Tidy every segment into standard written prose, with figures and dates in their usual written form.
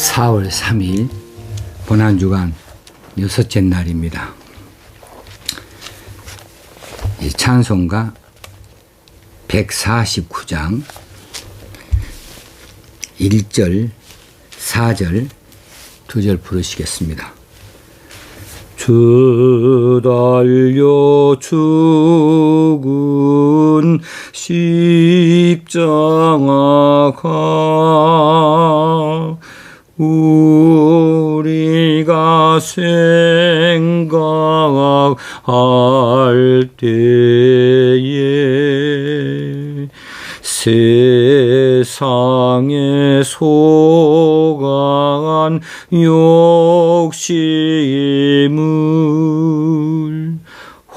4월 3일 고난주간 6째 날입니다. 이 찬송가 149장 1절, 4절, 2절 부르시겠습니다. 주 달려 죽은 십자가 우리가 생각할 때에 세상에 속한 욕심을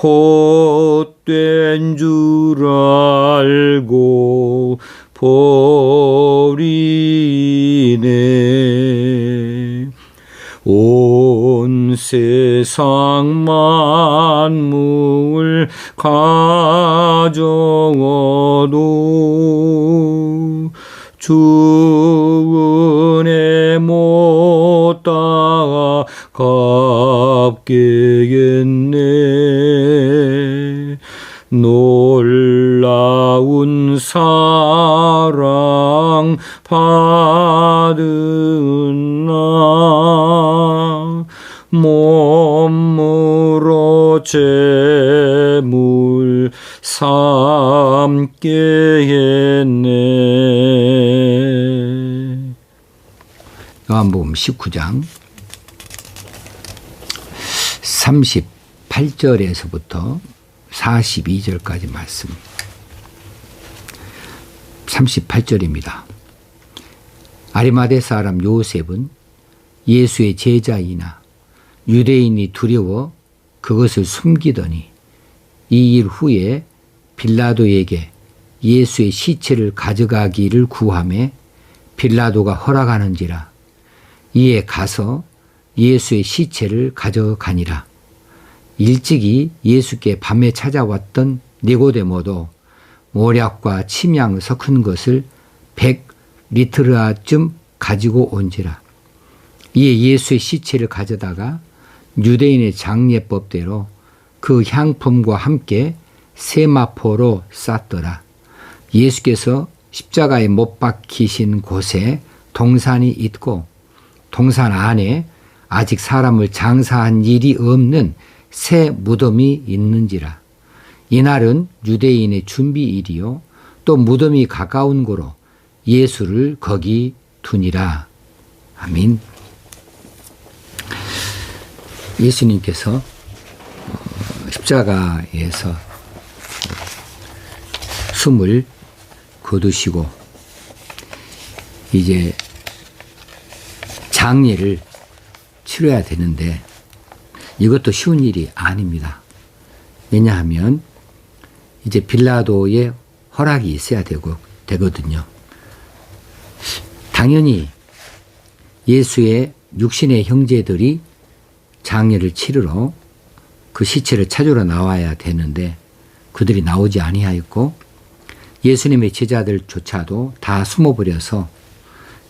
헛된 줄 알고 버리네. 온 세상 만물 가져도 주 은혜 못 따라갑겠네. 놀라운 사랑 받은 나 몸으로 제물 삼게 했네. 요한복음 19장 38절에서부터 42절까지 말씀. 38절입니다. 아리마대 사람 요셉은 예수의 제자이나 유대인이 두려워 그것을 숨기더니 이 일 후에 빌라도에게 예수의 시체를 가져가기를 구하매 빌라도가 허락하는지라. 이에 가서 예수의 시체를 가져가니라. 일찍이 예수께 밤에 찾아왔던 니고데모도 모략과 침향 섞은 것을 100리트르쯤 가지고 온지라. 이에 예수의 시체를 가져다가 유대인의 장례법대로 그 향품과 함께 세마포로 쌌더라. 예수께서 십자가에 못 박히신 곳에 동산이 있고 동산 안에 아직 사람을 장사한 일이 없는 새 무덤이 있는지라. 이날은 유대인의 준비일이요 또 무덤이 가까운 고로 예수를 거기 두니라. 아멘. 예수님께서 십자가에서 숨을 거두시고 이제 장례를 치러야 되는데 이것도 쉬운 일이 아닙니다. 왜냐하면 이제 빌라도의 허락이 있어야 되거든요. 당연히 예수의 육신의 형제들이 장례를 치르러 그 시체를 찾으러 나와야 되는데 그들이 나오지 아니하였고 예수님의 제자들조차도 다 숨어버려서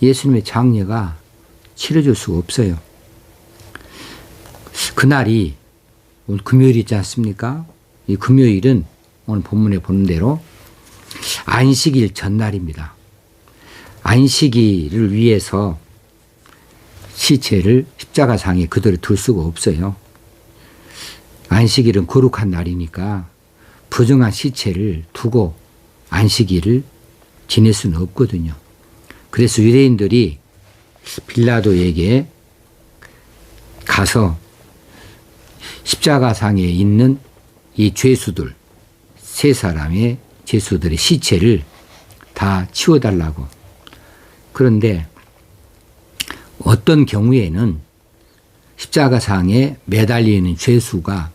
예수님의 장례가 치러질 수가 없어요. 그날이 오늘 금요일 있지 않습니까? 이 금요일은 오늘 본문에 보는 대로 안식일 전날입니다. 안식일을 위해서 시체를 십자가상에 그대로 둘 수가 없어요. 안식일은 거룩한 날이니까 부정한 시체를 두고 안식일을 지낼 수는 없거든요. 그래서 유대인들이 빌라도에게 가서 십자가상에 있는 이 죄수들, 세 사람의 죄수들의 시체를 다 치워달라고. 그런데 어떤 경우에는 십자가상에 매달리는 죄수가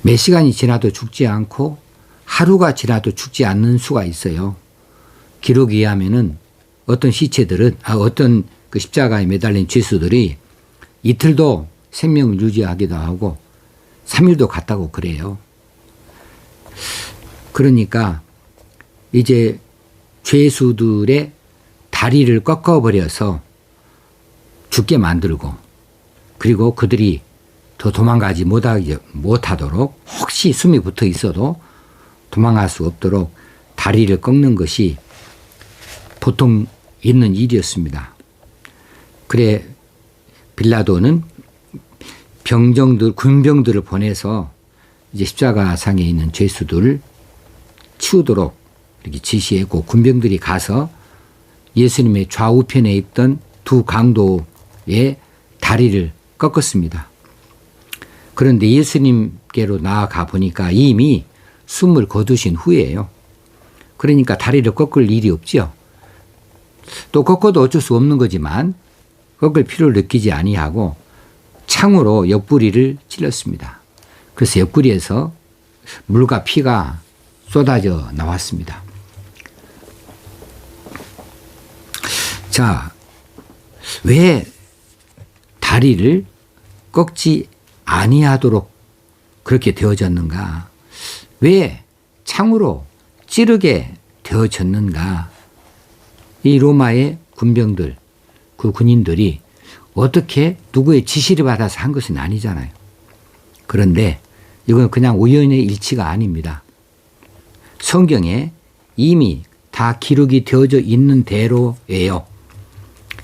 몇 시간이 지나도 죽지 않고 하루가 지나도 죽지 않는 수가 있어요. 기록에 의하면은 어떤 시체들은, 어떤 그 십자가에 매달린 죄수들이 이틀도 생명을 유지하기도 하고 3일도 갔다고 그래요. 그러니까 이제 죄수들의 다리를 꺾어버려서 죽게 만들고, 그리고 그들이 더 도망가지 못하도록, 혹시 숨이 붙어 있어도 도망갈 수 없도록 다리를 꺾는 것이 보통 있는 일이었습니다. 그래 빌라도는 군병들을 보내서 이제 십자가상에 있는 죄수들을 치우도록 이렇게 지시했고, 군병들이 가서 예수님의 좌우편에 있던 두 강도의 다리를 꺾었습니다. 그런데 예수님께로 나아가 보니까 이미 숨을 거두신 후예요. 그러니까 다리를 꺾을 일이 없죠. 또 꺾어도 어쩔 수 없는 거지만 꺾을 필요를 느끼지 아니하고 창으로 옆구리를 찔렀습니다. 그래서 옆구리에서 물과 피가 쏟아져 나왔습니다. 자, 왜 다리를 꺾지 아니하도록 그렇게 되어졌는가? 왜 창으로 찌르게 되어졌는가? 이 로마의 군병들, 그 군인들이 어떻게 누구의 지시를 받아서 한 것은 아니잖아요. 그런데 이건 그냥 우연의 일치가 아닙니다. 성경에 이미 다 기록이 되어져 있는 대로예요.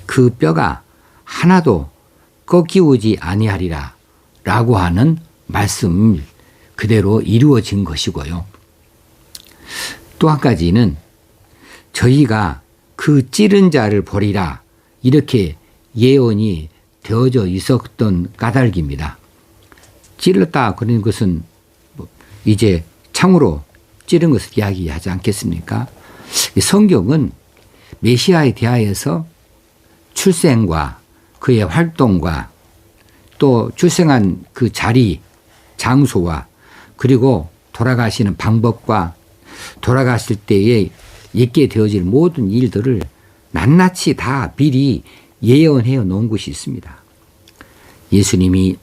그 뼈가 하나도 꺾이오지 아니하리라 라고 하는 말씀 그대로 이루어진 것이고요. 또 한 가지는 저희가 그 찌른 자를 보리라 이렇게 예언이 되어져 있었던 까닭입니다. 찔렀다 그런 것은 이제 창으로 찌른 것을 이야기하지 않겠습니까? 성경은 메시아에 대하여서 출생과 그의 활동과 또 출생한 그 자리, 장소와 그리고 돌아가시는 방법과 돌아가실 때에 있게 되어질 모든 일들을 낱낱이 다 미리 예언해 놓은 것이 있습니다. 예수님이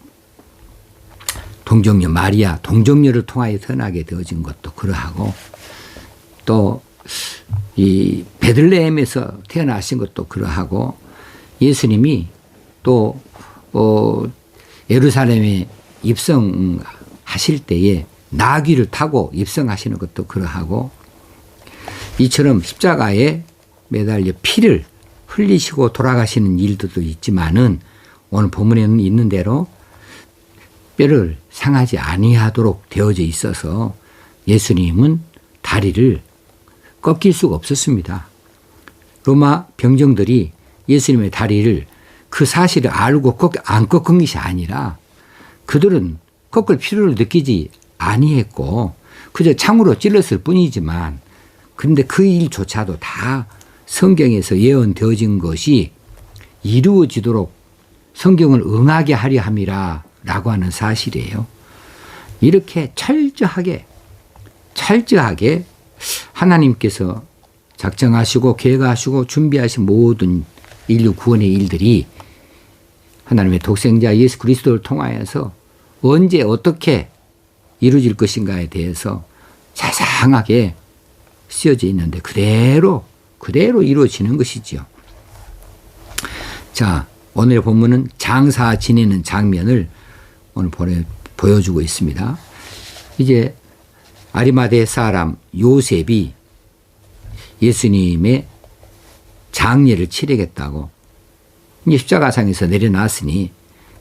동정녀 마리아, 동정녀를 통하여 태어나게 되어진 것도 그러하고 또 이 베들레헴에서 태어나신 것도 그러하고 예수님이 또 예루살렘에 입성하실 때에 나귀를 타고 입성하시는 것도 그러하고 이처럼 십자가에 매달려 피를 흘리시고 돌아가시는 일들도 있지만은 오늘 본문에는 있는 대로 뼈를 상하지 아니하도록 되어져 있어서 예수님은 다리를 꺾일 수가 없었습니다. 로마 병정들이 예수님의 다리를 그 사실을 알고 안 꺾은 것이 아니라 그들은 꺾을 필요를 느끼지 아니했고 그저 창으로 찔렀을 뿐이지만 그런데 그 일조차도 다 성경에서 예언되어진 것이 이루어지도록 성경을 응하게 하려 함이라 라고 하는 사실이에요. 이렇게 철저하게 하나님께서 작정하시고 계획하시고 준비하신 모든 인류 구원의 일들이 하나님의 독생자 예수 그리스도를 통하여서 언제 어떻게 이루어질 것인가에 대해서 자상하게 쓰여져 있는데 그대로 이루어지는 것이지요. 자, 오늘 본문은 장사 지내는 장면을 오늘 보여주고 있습니다. 이제 아리마대 사람 요셉이 예수님의 장례를 치르겠다고 이제 십자가상에서 내려놨으니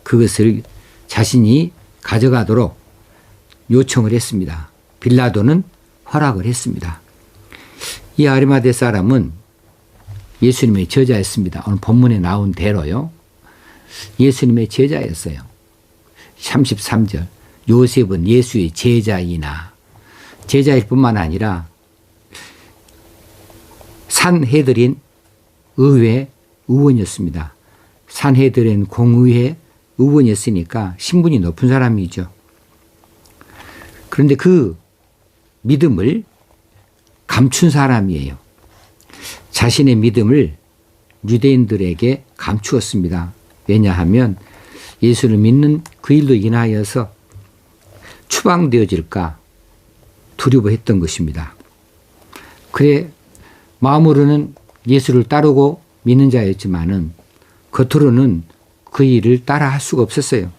그것을 자신이 가져가도록 요청을 했습니다. 빌라도는 허락을 했습니다. 이 아리마대 사람은 예수님의 제자였습니다. 오늘 본문에 나온 대로요. 예수님의 제자였어요. 33절 요셉은 예수의 제자이나 제자일 뿐만 아니라 산헤드린 의회 의원이었습니다. 산헤드린 공의회 의원이었으니까 신분이 높은 사람이죠. 그런데 그 믿음을 감춘 사람이에요. 자신의 믿음을 유대인들에게 감추었습니다. 왜냐하면 예수를 믿는 그 일로 인하여서 추방되어질까 두려워했던 것입니다. 그래 마음으로는 예수를 따르고 믿는 자였지만은 겉으로는 그 일을 따라 할 수가 없었어요.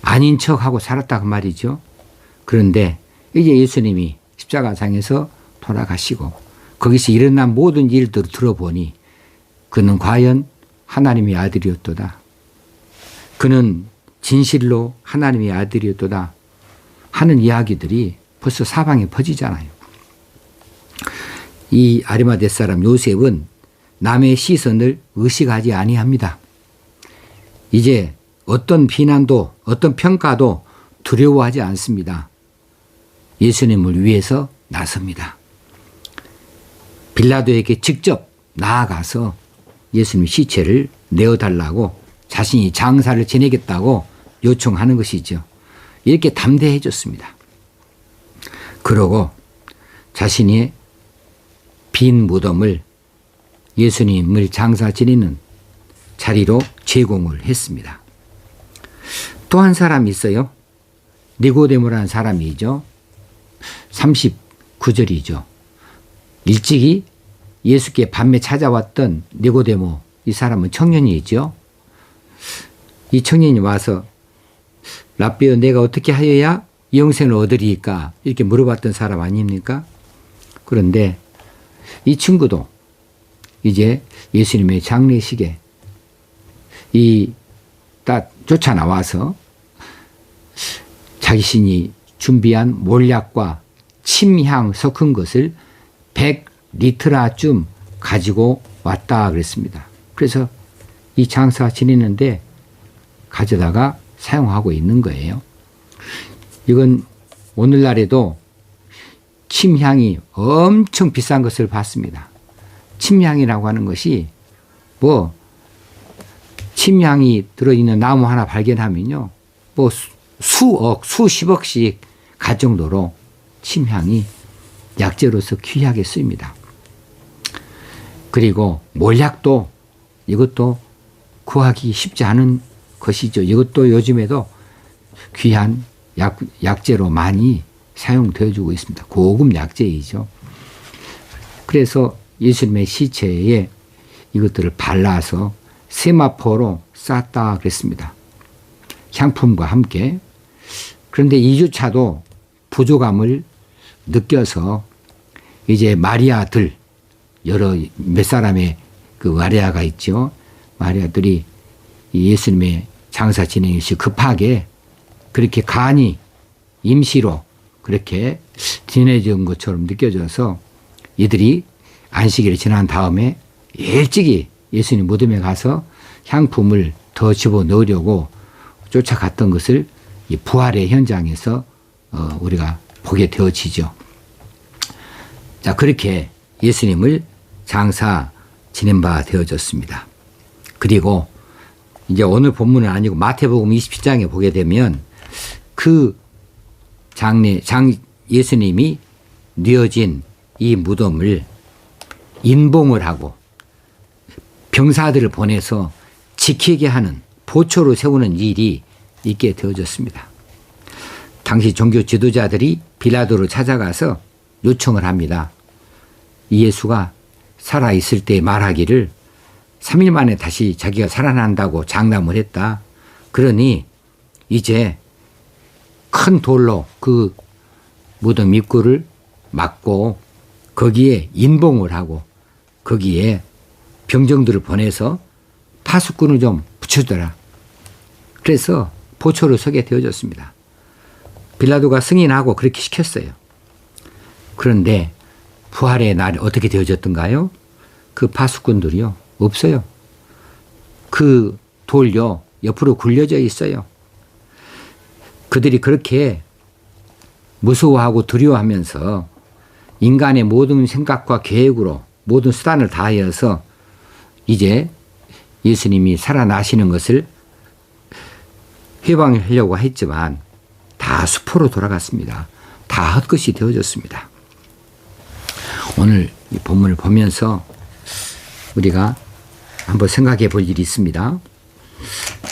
아닌 척하고 살았다고 말이죠. 그런데 이제 예수님이 십자가상에서 돌아가시고 거기서 일어난 모든 일들을 들어보니 그는 과연 하나님의 아들이었도다. 그는 진실로 하나님의 아들이었도다 하는 이야기들이 벌써 사방에 퍼지잖아요. 이 아리마대 사람 요셉은 남의 시선을 의식하지 아니합니다. 이제 어떤 비난도 어떤 평가도 두려워하지 않습니다. 예수님을 위해서 나섭니다. 빌라도에게 직접 나아가서 예수님 시체를 내어달라고 자신이 장사를 지내겠다고 요청하는 것이죠. 이렇게 담대해졌습니다. 그러고 자신의 빈 무덤을 예수님을 장사 지내는 자리로 제공을 했습니다. 또 한 사람이 있어요. 니고데모라는 사람이죠. 39절이죠. 일찍이 예수께 밤에 찾아왔던 니고데모, 이 사람은 청년이죠. 이 청년이 와서 랍비여 내가 어떻게 하여야 영생을 얻으리까 이렇게 물어봤던 사람 아닙니까? 그런데 이 친구도 이제 예수님의 장례식에 딱 쫓아나와서 자신이 준비한 몰약과 침향 섞은 것을 100리트라쯤 가지고 왔다 그랬습니다. 그래서 이 장사 지내는데 가져다가 사용하고 있는 거예요. 이건 오늘날에도 침향이 엄청 비싼 것을 봤습니다. 침향이라고 하는 것이 침향이 들어있는 나무 하나 발견하면요. 수억, 수십억씩 갈 정도로 침향이 약재로서 귀하게 쓰입니다. 그리고 몰약도 이것도 구하기 쉽지 않은 것이죠. 이것도 요즘에도 귀한 약재로 많이 사용되어지고 있습니다. 고급 약재이죠. 그래서 예수님의 시체에 이것들을 발라서 세마포로 쌌다 그랬습니다. 향품과 함께. 그런데 2주차도 부족함을 느껴서 이제 마리아들 몇 사람의 그 마리아가 있죠. 마리아들이 예수님의 장사 진행이 급하게 그렇게 간이 임시로 그렇게 지내진 것처럼 느껴져서 이들이 안식일을 지난 다음에 일찍이 예수님 무덤에 가서 향품을 더 집어넣으려고 쫓아갔던 것을 이 부활의 현장에서 우리가 보게 되어지죠. 자, 그렇게 예수님을 장사 지낸 바 되어졌습니다. 그리고 이제 오늘 본문은 아니고 마태복음 27장에 보게 되면 그 예수님이 뉘어진 이 무덤을 인봉을 하고 병사들을 보내서 지키게 하는 보초로 세우는 일이 있게 되어졌습니다. 당시 종교 지도자들이 빌라도를 찾아가서 요청을 합니다. 예수가 살아있을 때 말하기를 3일 만에 다시 자기가 살아난다고 장담을 했다. 그러니 이제 큰 돌로 그 무덤 입구를 막고 거기에 인봉을 하고 거기에 병정들을 보내서 파수꾼을 좀 붙여줘라. 그래서 보초로 서게 되어졌습니다. 빌라도가 승인하고 그렇게 시켰어요. 그런데 부활의 날이 어떻게 되어졌던가요? 그 파수꾼들이요. 없어요. 그 돌요. 옆으로 굴려져 있어요. 그들이 그렇게 무서워하고 두려워하면서 인간의 모든 생각과 계획으로 모든 수단을 다하여서 이제 예수님이 살아나시는 것을 회방하려고 했지만 다 수포로 돌아갔습니다. 다 헛것이 되어졌습니다. 오늘 이 본문을 보면서 우리가 한번 생각해 볼 일이 있습니다.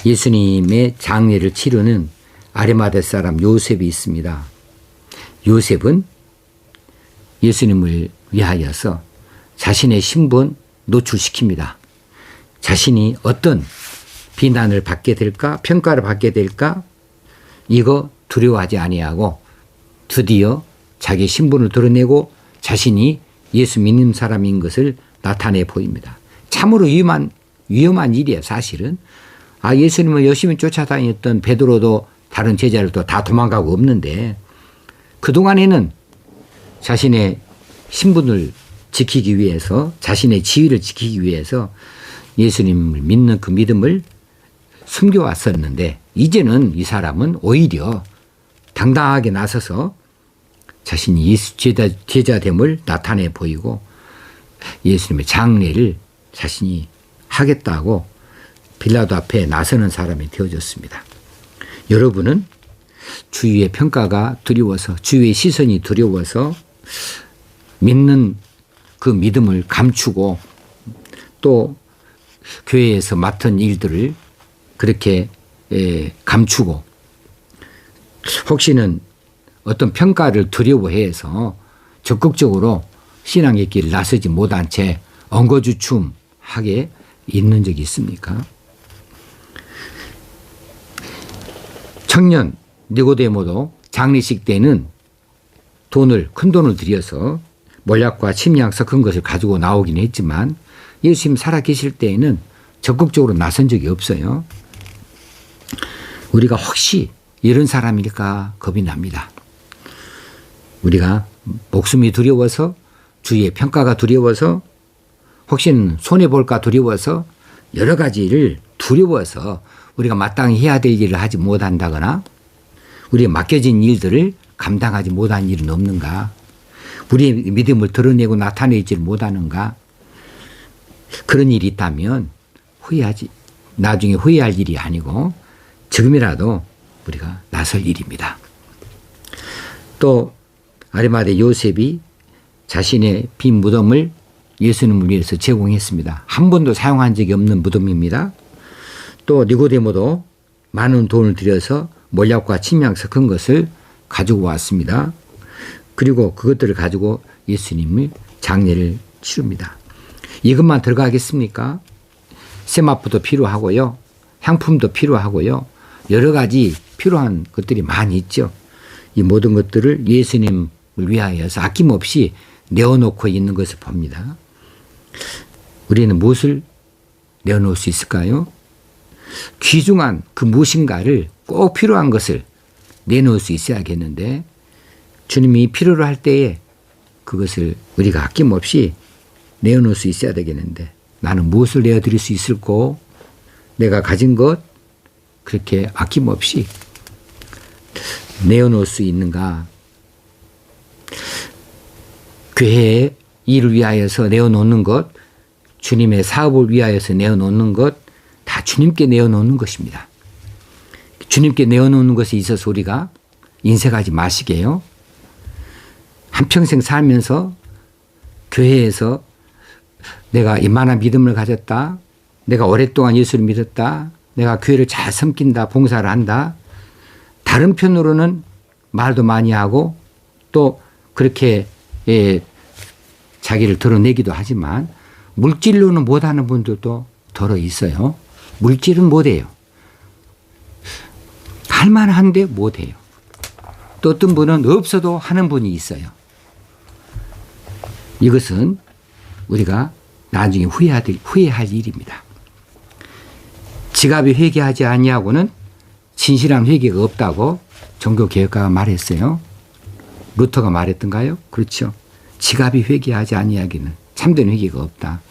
예수님의 장례를 치르는 아리마대 사람 요셉이 있습니다. 요셉은 예수님을 위하여서 자신의 신분 노출시킵니다. 자신이 어떤 비난을 받게 될까? 평가를 받게 될까? 이거 두려워하지 아니하고 드디어 자기 신분을 드러내고 자신이 예수 믿는 사람인 것을 나타내 보입니다. 참으로 위험한 일이에요, 사실은. 예수님을 열심히 쫓아다녔던 베드로도 다른 제자들도 다 도망가고 없는데 그동안에는 자신의 신분을 지키기 위해서 자신의 지위를 지키기 위해서 예수님을 믿는 그 믿음을 숨겨왔었는데 이제는 이 사람은 오히려 당당하게 나서서 자신이 예수 제자됨을 나타내 보이고 예수님의 장례를 자신이 하겠다고 빌라도 앞에 나서는 사람이 되어졌습니다. 여러분은 주위의 평가가 두려워서 주위의 시선이 두려워서 믿는 그 믿음을 감추고 또 교회에서 맡은 일들을 그렇게 감추고 혹시는 어떤 평가를 두려워해서 적극적으로 신앙의 길을 나서지 못한 채 엉거주춤하게 있는 적이 있습니까? 청년 니고데모도 장례식 때는 큰 돈을 들여서 몰약과 침향 섞은 것을 가지고 나오긴 했지만 예수님 살아계실 때에는 적극적으로 나선 적이 없어요. 우리가 혹시 이런 사람일까 겁이 납니다. 우리가 목숨이 두려워서 주위의 평가가 두려워서 혹시는 손해볼까 두려워서 여러 가지를 두려워서 우리가 마땅히 해야 될 일을 하지 못한다거나 우리의 맡겨진 일들을 감당하지 못한 일은 없는가? 우리의 믿음을 드러내고 나타내지 못하는가? 그런 일이 있다면 나중에 후회할 일이 아니고 지금이라도 우리가 나설 일입니다. 또 아리마대 요셉이 자신의 빈 무덤을 예수님을 위해서 제공했습니다. 한 번도 사용한 적이 없는 무덤입니다. 또 니고데모도 많은 돈을 들여서 몰약과 침향 섞은 것을 가지고 왔습니다. 그리고 그것들을 가지고 예수님의 장례를 치릅니다. 이것만 들어가겠습니까? 세마포도 필요하고요. 향품도 필요하고요. 여러 가지 필요한 것들이 많이 있죠. 이 모든 것들을 예수님을 위하여서 아낌없이 내어놓고 있는 것을 봅니다. 우리는 무엇을 내어놓을 수 있을까요? 귀중한 그 무엇인가를 꼭 필요한 것을 내놓을 수 있어야겠는데 주님이 필요로 할 때에 그것을 우리가 아낌없이 내어놓을 수 있어야 되겠는데 나는 무엇을 내어드릴 수 있을까? 내가 가진 것 그렇게 아낌없이 내어놓을 수 있는가? 교회의 일을 위하여서 내어놓는 것, 주님의 사업을 위하여서 내어놓는 것, 다 주님께 내어놓는 것입니다. 주님께 내어놓는 것에 있어서 우리가 인색하지 마시게요. 한평생 살면서 교회에서 내가 이만한 믿음을 가졌다. 내가 오랫동안 예수를 믿었다. 내가 교회를 잘 섬긴다. 봉사를 한다. 다른 편으로는 말도 많이 하고 또 그렇게 자기를 드러내기도 하지만 물질로는 못하는 분들도 더러 있어요. 물질은 못해요. 할만한데 못해요. 또 어떤 분은 없어도 하는 분이 있어요. 이것은 우리가 나중에 후회할 일입니다. 지갑이 회개하지 아니하고는 진실한 회개가 없다고 종교개혁가가 말했어요. 루터가 말했던가요? 그렇죠. 지갑이 회개하지 아니하기는 참된 회개가 없다.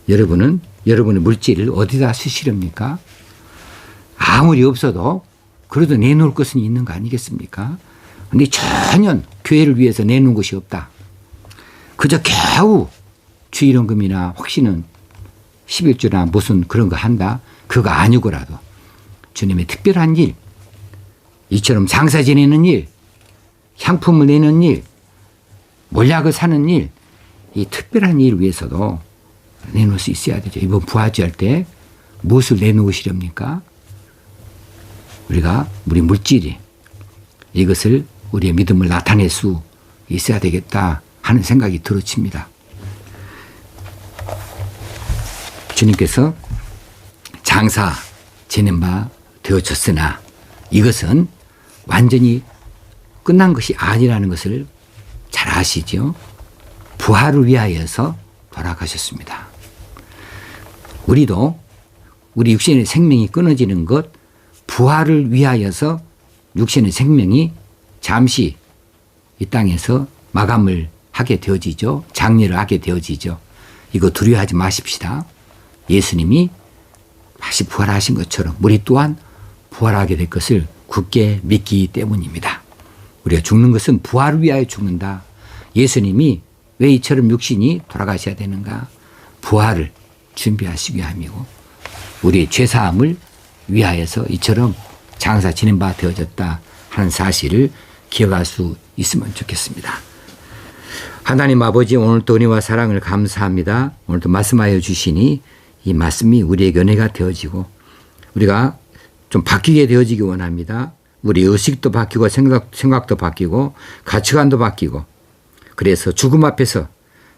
여러분은 여러분의 물질을 어디다 쓰시렵니까? 아무리 없어도 그래도 내놓을 것은 있는 거 아니겠습니까? 그런데 전혀 교회를 위해서 내놓은 것이 없다. 그저 겨우 주일원금이나 혹시는 11주나 무슨 그런 거 한다. 그거 아니고라도 주님의 특별한 일, 이처럼 장사 지내는 일, 향품을 내는 일, 몰약을 사는 일, 이 특별한 일을 위해서도 내놓을 수 있어야 되죠. 이번 부활절 때 무엇을 내놓으시렵니까? 우리 물질이 이것을 우리의 믿음을 나타낼 수 있어야 되겠다 하는 생각이 들어집니다. 주님께서 장사 지낸 바 되어졌으나 이것은 완전히 끝난 것이 아니라는 것을 잘 아시죠? 부활을 위하여서 돌아가셨습니다. 우리도 우리 육신의 생명이 끊어지는 것, 부활을 위하여서 육신의 생명이 잠시 이 땅에서 마감을 하게 되어지죠. 장례를 하게 되어지죠. 이거 두려워하지 마십시다. 예수님이 다시 부활하신 것처럼 우리 또한 부활하게 될 것을 굳게 믿기 때문입니다. 우리가 죽는 것은 부활을 위하여 죽는다. 예수님이 왜 이처럼 육신이 돌아가셔야 되는가? 부활을 준비하시기 위함이고 우리의 죄사함을 위하여서 이처럼 장사 지낸 바 되어졌다 하는 사실을 기억할 수 있으면 좋겠습니다. 하나님 아버지, 오늘도 은혜와 사랑을 감사합니다. 오늘도 말씀하여 주시니 이 말씀이 우리에게 은혜가 되어지고 우리가 좀 바뀌게 되어지기 원합니다. 우리 의식도 바뀌고 생각도 바뀌고 가치관도 바뀌고 그래서 죽음 앞에서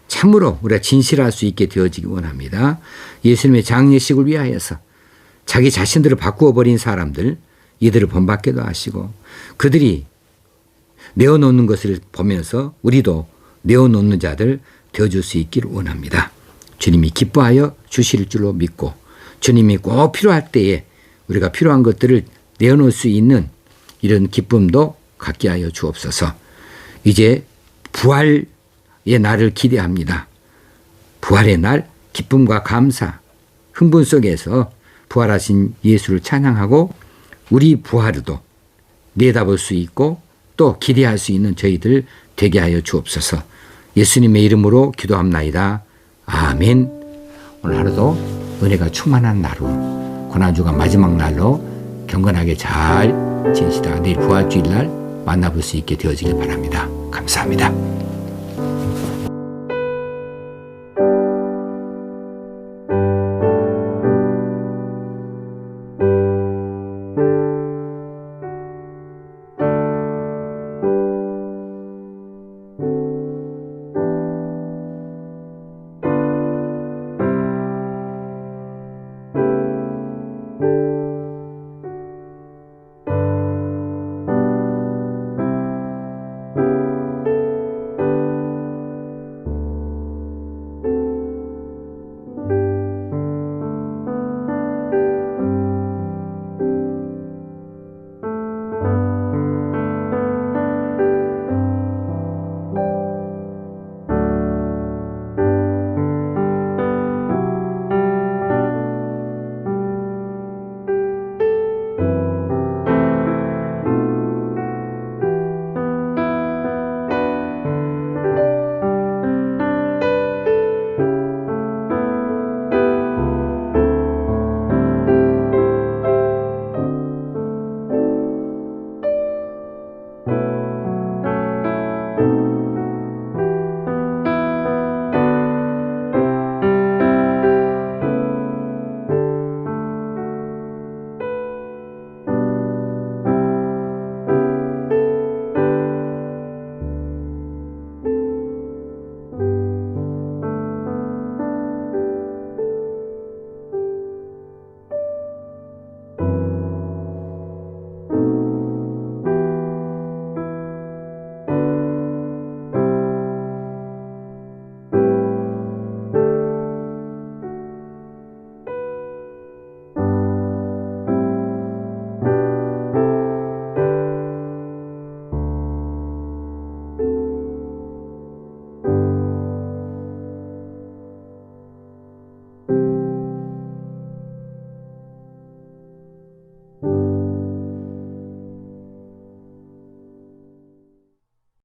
참으로 우리가 진실할 수 있게 되어지기 원합니다. 예수님의 장례식을 위하여서 자기 자신들을 바꾸어 버린 사람들 이들을 본받게도 하시고 그들이 내어놓는 것을 보면서 우리도 내어놓는 자들 되어줄 수 있기를 원합니다. 주님이 기뻐하여 주실 줄로 믿고 주님이 꼭 필요할 때에 우리가 필요한 것들을 내어놓을 수 있는 이런 기쁨도 갖게 하여 주옵소서. 이제 부활의 날을 기대합니다. 부활의 날 기쁨과 감사, 흥분 속에서 부활하신 예수를 찬양하고 우리 부활도 내다볼 수 있고 또 기대할 수 있는 저희들 되게 하여 주옵소서. 예수님의 이름으로 기도합나이다. 아멘. 오늘 하루도 은혜가 충만한 날로 고난주가 마지막 날로 경건하게 잘 지내시다가 내일 부활주일날 만나볼 수 있게 되어지길 바랍니다. 감사합니다.